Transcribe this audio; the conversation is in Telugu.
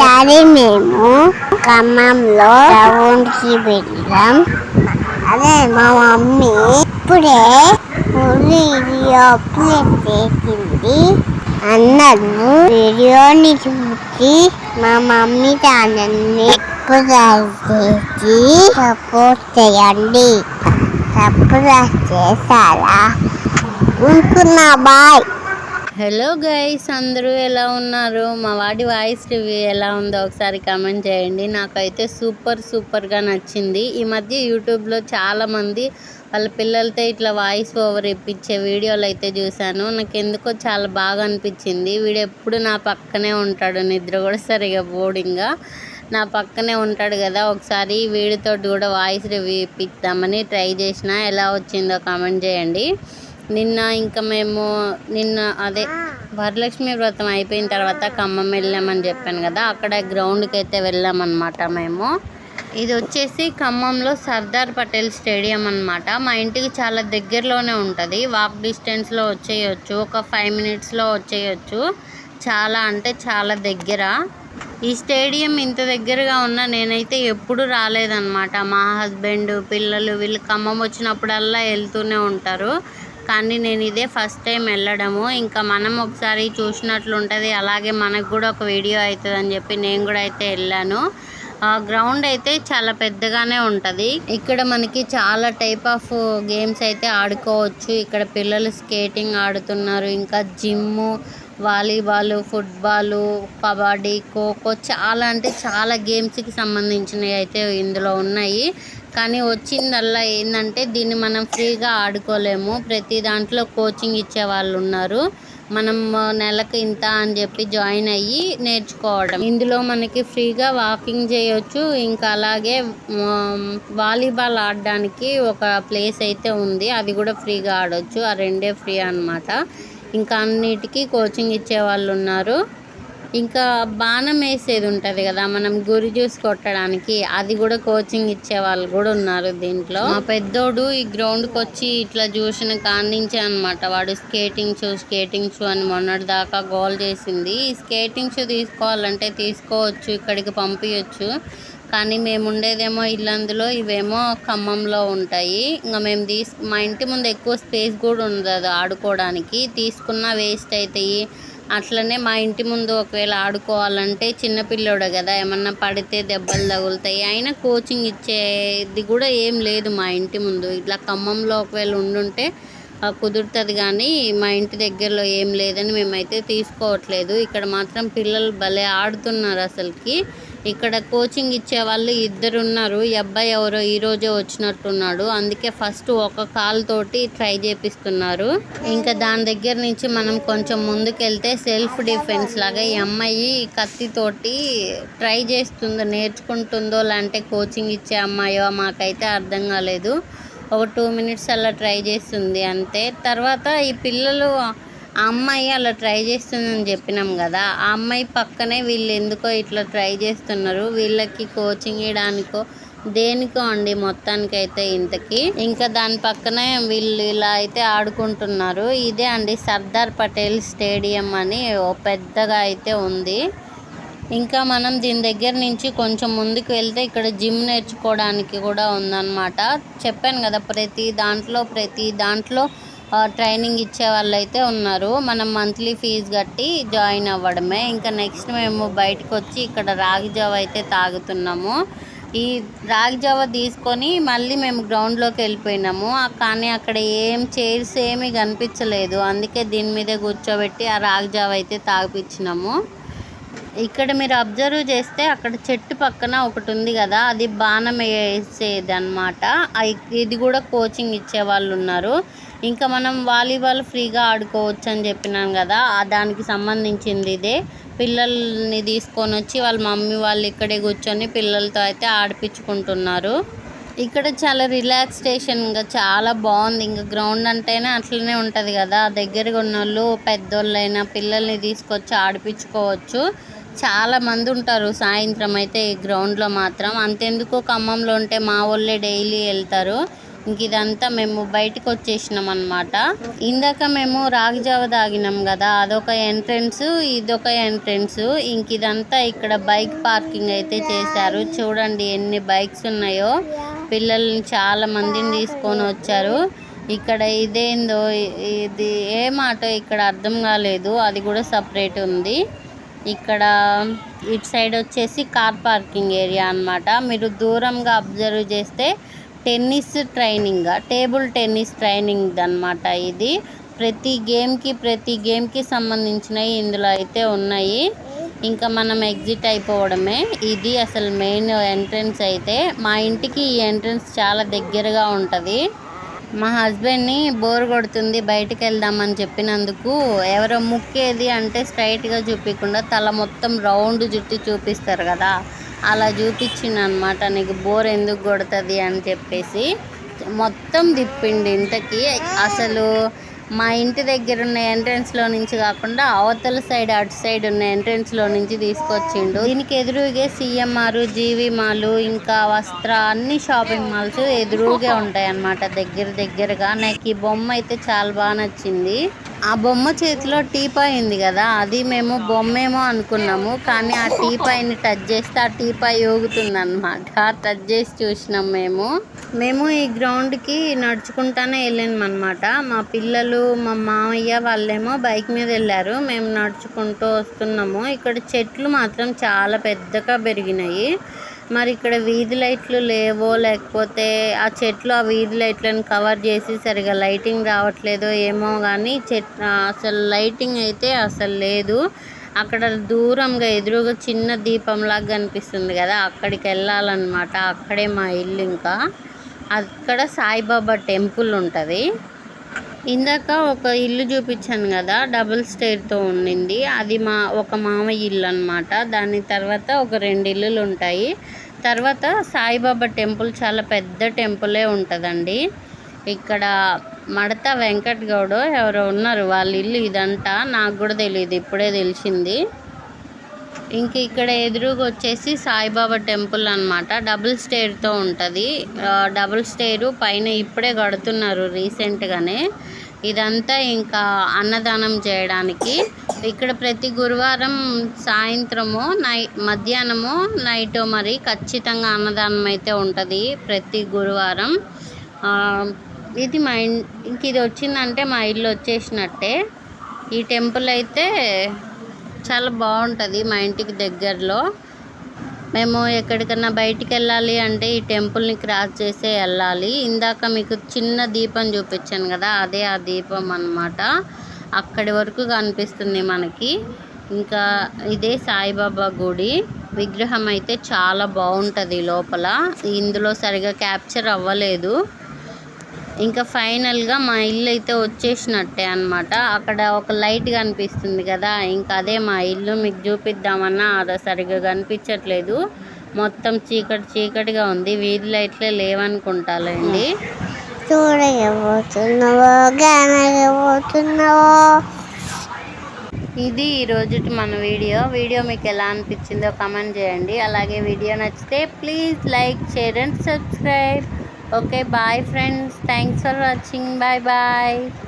డాడీ మేము ఖమ్మంలో గ్రౌండ్కి వెళ్ళాం. అదే మా మమ్మీ ఇప్పుడే అప్లై చేసింది. అందరూ వీడియోని చూసి మా మమ్మీ ఛానల్ని సపోర్ట్ చేయండి. సబ్స్క్రైబ్ చేశారా? ఉంటున్నా, బాయ్. హలో గైస్, అందరూ ఎలా ఉన్నారు? మా వాడి వాయిస్ రివ్యూ ఎలా ఉందో ఒకసారి కామెంట్ చేయండి. నాకైతే సూపర్గా నచ్చింది. ఈ మధ్య యూట్యూబ్లో చాలామంది వాళ్ళ పిల్లలతో ఇట్లా వాయిస్ ఓవర్ ఇప్పించే వీడియోలు అయితే చూశాను. నాకు ఎందుకో చాలా బాగా అనిపించింది. వీడు ఎప్పుడు నా పక్కనే ఉంటాడు, నిద్ర కూడా సరిగా బోర్డింగ్గా నా పక్కనే ఉంటాడు కదా. ఒకసారి వీడితో కూడా వాయిస్ రివ్యూ ఇప్పిద్దామని ట్రై చేసిన. ఎలా వచ్చిందో కామెంట్ చేయండి. నిన్న అదే వరలక్ష్మి వ్రతం అయిపోయిన తర్వాత ఖమ్మం వెళ్ళామని చెప్పాను కదా. అక్కడ గ్రౌండ్కి అయితే వెళ్ళామన్నమాట మేము. ఇది వచ్చేసి ఖమ్మంలో సర్దార్ పటేల్ స్టేడియం అన్నమాట. మా ఇంటికి చాలా దగ్గరలోనే ఉంటుంది. వాక్ డిస్టెన్స్లో వచ్చేయచ్చు, ఒక 5 మినిట్స్లో వచ్చేయచ్చు. చాలా అంటే చాలా దగ్గర. ఈ స్టేడియం ఇంత దగ్గరగా ఉన్నా నేనైతే ఎప్పుడు రాలేదన్నమాట. మా హస్బెండ్, పిల్లలు వీళ్ళు ఖమ్మం వచ్చినప్పుడల్లా వెళ్తూనే ఉంటారు. కానీ నేను ఇదే ఫస్ట్ టైం వెళ్ళడము. ఇంకా మనం ఒకసారి చూసినట్లు ఉంటుంది, అలాగే మనకు కూడా ఒక వీడియో అవుతుంది అని చెప్పి నేను కూడా అయితే వెళ్ళాను. గ్రౌండ్ అయితే చాలా పెద్దగానే ఉంటుంది. ఇక్కడ మనకి చాలా టైప్ ఆఫ్ గేమ్స్ అయితే ఆడుకోవచ్చు. ఇక్కడ పిల్లలు స్కేటింగ్ ఆడుతున్నారు, ఇంకా gym, volleyball, football, kabaddi, kho kho చాలా అంటే చాలా గేమ్స్కి సంబంధించినవి అయితే ఇందులో ఉన్నాయి. కానీ వచ్చిందల్లా ఏంటంటే దీన్ని మనం ఫ్రీగా ఆడుకోలేము. ప్రతి దాంట్లో కోచింగ్ ఇచ్చే వాళ్ళు ఉన్నారు. మనం నెలకు ఇంత అని చెప్పి జాయిన్ అయ్యి నేర్చుకోవడం. ఇందులో మనకి ఫ్రీగా వాకింగ్ చేయొచ్చు. ఇంకా అలాగే వాలీబాల్ ఆడడానికి ఒక ప్లేస్ అయితే ఉంది, అది కూడా ఫ్రీగా ఆడొచ్చు. ఆ రెండే ఫ్రీ అన్నమాట. ఇంకా అన్నిటికీ కోచింగ్ ఇచ్చే వాళ్ళు ఉన్నారు. ఇంకా బాణం వేసేది ఉంటుంది కదా, మనం గురి చూసి కొట్టడానికి, అది కూడా కోచింగ్ ఇచ్చే వాళ్ళు కూడా ఉన్నారు దీంట్లో. మా పెద్దోడు ఈ గ్రౌండ్కి వచ్చి ఇట్లా చూసిన కానించే అనమాట. వాడు స్కేటింగ్ షూ అని మొన్నటి దాకా గోల్ చేసింది. ఈ స్కేటింగ్ షూ తీసుకోవాలంటే తీసుకోవచ్చు, ఇక్కడికి పంపించచ్చు. కానీ మేము ఉండేదేమో ఇల్లందులో, ఇవేమో ఖమ్మంలో ఉంటాయి. ఇంకా మేము మా ఇంటి ముందు ఎక్కువ స్పేస్ కూడా ఉండదు ఆడుకోవడానికి. తీసుకున్నా వేస్ట్ అవుతాయి. అట్లనే మా ఇంటి ముందు ఒకవేళ ఆడుకోవాలంటే చిన్నపిల్లోడు కదా, ఏమన్నా పడితే దెబ్బలు తగులుతాయి. అయినా కోచింగ్ ఇచ్చేది కూడా ఏం లేదు మా ఇంటి ముందు. ఇట్లా ఖమ్మంలో ఒకవేళ ఉండుంటే కుదురుతుంది, కానీ మా ఇంటి దగ్గరలో ఏం లేదని మేమైతే తీసుకోవట్లేదు. ఇక్కడ మాత్రం పిల్లలు భలే ఆడుతున్నారు అసలుకి. ఇక్కడ కోచింగ్ ఇచ్చే వాళ్ళు 2 ఉన్నారు. ఈ అబ్బాయి ఎవరో ఈరోజే వచ్చినట్టున్నాడు, అందుకే ఫస్ట్ ఒక కాల్ తోటి ట్రై చేపిస్తున్నారు. ఇంకా దాని దగ్గర నుంచి మనం కొంచెం ముందుకు వెళ్తే సెల్ఫ్ డిఫెన్స్ లాగా ఈ అమ్మాయి కత్తితోటి ట్రై చేస్తుందో, నేర్చుకుంటుందో లేదంటే కోచింగ్ ఇచ్చే అమ్మాయో మాకైతే అర్థం కాలేదు. ఒక 2 మినిట్స్ అలా ట్రై చేస్తుంది అంతే. తర్వాత ఈ పిల్లలు ఆ అమ్మాయి అలా ట్రై చేస్తుందని చెప్పినాం కదా, ఆ అమ్మాయి పక్కనే వీళ్ళు ఎందుకో ఇట్లా ట్రై చేస్తున్నారు. వీళ్ళకి కోచింగ్ ఇవ్వడానికో దేనికో అండి మొత్తానికైతే ఇంతకి. ఇంకా దాని పక్కనే వీళ్ళు ఇలా అయితే ఆడుకుంటున్నారు. ఇదే అండి సర్దార్ పటేల్ స్టేడియం అని ఓ పెద్దగా అయితే ఉంది. ఇంకా మనం దీని దగ్గర నుంచి కొంచెం ముందుకు వెళ్తే ఇక్కడ జిమ్ నేర్చుకోవడానికి కూడా ఉందన్నమాట. చెప్పాను కదా, ప్రతి దాంట్లో ట్రైనింగ్ ఇచ్చే వాళ్ళు అయితే ఉన్నారు. మనం మంత్లీ ఫీజు కట్టి జాయిన్ అవ్వడమే. ఇంకా నెక్స్ట్ మేము బయటకు వచ్చి ఇక్కడ రాగి జావ అయితే తాగుతున్నాము. ఈ రాగి జావ తీసుకొని మళ్ళీ మేము గ్రౌండ్లోకి వెళ్ళిపోయినాము. కానీ అక్కడ చైర్స్ ఏమీ కనిపించలేదు, అందుకే దీని మీదే కూర్చోబెట్టి ఆ రాగి జావ అయితే తాగిపించినాము. ఇక్కడ మీరు అబ్జర్వ్ చేస్తే అక్కడ చెట్టు పక్కన ఒకటి ఉంది కదా, అది బాణం వేసేది అనమాట. ఇది కూడా కోచింగ్ ఇచ్చే వాళ్ళు ఉన్నారు. ఇంకా మనం వాలీబాల్ ఫ్రీగా ఆడుకోవచ్చు అని చెప్పినాం కదా, దానికి సంబంధించింది ఇదే. పిల్లల్ని తీసుకొని వచ్చి వాళ్ళ మమ్మీ వాళ్ళు ఇక్కడే కూర్చొని పిల్లలతో అయితే ఆడిపించుకుంటున్నారు. ఇక్కడ చాలా రిలాక్సేషన్గా చాలా బాగుంది. ఇంకా గ్రౌండ్ అంటేనే అట్లనే ఉంటుంది కదా, దగ్గరగా ఉన్న వాళ్ళు పెద్దోళ్ళైనా పిల్లల్ని తీసుకొచ్చి ఆడిపించుకోవచ్చు. చాలా మంది ఉంటారు సాయంత్రం అయితే ఈ గ్రౌండ్లో మాత్రం. అంతెందుకు ఖమ్మంలో ఉంటే మా వాళ్ళే డైలీ వెళ్తారు. ఇంక ఇదంతా మేము బయటకు వచ్చేసినాం అనమాట. ఇందాక మేము రాగి జావ తాగినాం కదా, అదొక ఎంట్రన్స్, ఇదొక ఎంట్రన్స్. ఇంక ఇదంతా ఇక్కడ బైక్ పార్కింగ్ అయితే చేశారు. చూడండి ఎన్ని బైక్స్ ఉన్నాయో. పిల్లల్ని చాలా మందిని తీసుకొని వచ్చారు. ఇక్కడ ఇదేందో ఇది ఏ మాట ఇక్కడ అర్థం కాలేదు, అది కూడా సపరేట్ ఉంది. ఇక్కడ ఇటు సైడ్ వచ్చేసి కార్ పార్కింగ్ ఏరియా అన్నమాట. మీరు దూరంగా అబ్జర్వ్ చేస్తే tennis training, table tennis training అన్నమాట. ఇది ప్రతి గేమ్కి సంబంధించినవి ఇందులో అయితే ఉన్నాయి. ఇంకా మనం ఎగ్జిట్ అయిపోవడమే. ఇది అసలు మెయిన్ ఎంట్రన్స్. అయితే మా ఇంటికి ఈ ఎంట్రన్స్ చాలా దగ్గరగా ఉంటుంది. మా హస్బెండ్ని బోర్ కొడుతుంది బయటికి వెళ్దామని చెప్పినందుకు, ఎవరో ముక్కేది అంటే స్ట్రైట్గా చూపించకుండా తల మొత్తం రౌండ్ జుట్టి చూపిస్తారు కదా, అలా చూపించింది అనమాట. నీకు బోర్ ఎందుకు కొడుతుంది అని చెప్పేసి మొత్తం తిప్పిండి. ఇంతకీ అసలు మా ఇంటి దగ్గర ఉన్న ఎంట్రన్స్లో నుంచి కాకుండా అవతల సైడ్ అటు సైడ్ ఉన్న ఎంట్రన్స్లో నుంచి తీసుకొచ్చిండు. దీనికి ఎదురుగే సిఎంఆర్, జీవి మాల్, ఇంకా వస్త్ర అన్ని షాపింగ్ మాల్స్ ఎదురుగా ఉంటాయి అన్నమాట, దగ్గరగా. నాకు ఈ బొమ్మ అయితే చాలా బాగా నచ్చింది. ఆ బొమ్మ చేతిలో టీపాయ్ ఉంది కదా, అది మేము బొమ్మేమో అనుకున్నాము. కానీ ఆ టీపాయ్ని టచ్ చేస్తే ఆ టీపాయ్ ఊగుతుంది అనమాట. టచ్ చేసి చూసినాం మేము ఈ గ్రౌండ్కి నడుచుకుంటానే వెళ్ళాము అనమాట. మా పిల్లలు, మా మామయ్య వాళ్ళేమో బైక్ మీద వెళ్ళారు, మేము నడుచుకుంటూ వస్తున్నాము. ఇక్కడ చెట్లు మాత్రం చాలా పెద్దగా పెరిగినాయి. మరి ఇక్కడ వీధి లైట్లు లేవో, లేకపోతే ఆ చెట్లు ఆ వీధి లైట్లను కవర్ చేసి సరిగా లైటింగ్ రావట్లేదో ఏమో కానీ అసలు లైటింగ్ అయితే అసలు లేదు. అక్కడ దూరంగా ఎదురుగా చిన్న దీపంలాగా కనిపిస్తుంది కదా, అక్కడికి వెళ్ళాలన్నమాట. అక్కడే మా ఇల్లు. ఇంకా అక్కడ సాయిబాబా టెంపుల్ ఉంటుంది. ఇందాక ఒక ఇల్లు చూపించాను కదా, డబుల్ స్టేర్తో ఉండింది, అది ఒక మామయ్య ఇల్లు అనమాట. దాని తర్వాత ఒక 2 ఇల్లులు ఉంటాయి. తర్వాత సాయిబాబా టెంపుల్ చాలా పెద్ద టెంపులే ఉంటుందండి. ఇక్కడ మడత వెంకట్ గౌడ్ ఎవరో ఉన్నారు, వాళ్ళ ఇల్లు ఇదంతా. నాకు కూడా తెలియదు, ఇప్పుడే తెలిసింది. ఇంక ఇక్కడ ఎదురుగా వచ్చేసి సాయిబాబా టెంపుల్ అనమాట. డబుల్ స్టేర్తో ఉంటుంది. డబుల్ స్టేరు పైన ఇప్పుడే కడుతున్నారు రీసెంట్గానే. ఇదంతా ఇంకా అన్నదానం చేయడానికి. ఇక్కడ ప్రతి గురువారం సాయంత్రము మధ్యాహ్నము నైట్ మరి ఖచ్చితంగా అన్నదానం అయితే ఉంటుంది ప్రతి గురువారం. ఇది ఇంక ఇది వచ్చిందంటే మా ఇల్లు వచ్చేసినట్టే. ఈ టెంపుల్ అయితే చాలా బాగుంటుంది, మా ఇంటికి దగ్గరలో. మేము ఎక్కడికన్నా బయటికి వెళ్ళాలి అంటే ఈ టెంపుల్ని క్రాస్ చేసే వెళ్ళాలి. ఇందాక మీకు చిన్న దీపం చూపించాను కదా, అదే ఆ దీపం అన్నమాట. అక్కడి వరకు కనిపిస్తుంది మనకి. ఇంకా ఇదే సాయిబాబా గుడి. విగ్రహం అయితే చాలా బాగుంటుంది లోపల. ఇందులో సరిగా క్యాప్చర్ అవ్వలేదు. ఇంకా ఫైనల్గా మా ఇల్లు అయితే వచ్చేసినట్టే అనమాట. అక్కడ ఒక లైట్ కనిపిస్తుంది కదా, ఇంకా అదే మా ఇల్లు. మీకు చూపిద్దామన్నా అది సరిగ్గా కనిపించట్లేదు, మొత్తం చీకటిగా ఉంది. వీధి లైట్లే లేవనుకుంటాలండి. ఇది ఈరోజు మన వీడియో మీకు ఎలా అనిపించిందో కామెంట్ చేయండి. అలాగే వీడియో నచ్చితే please like, share and subscribe. Okay, bye friends. Thanks for watching. Bye bye.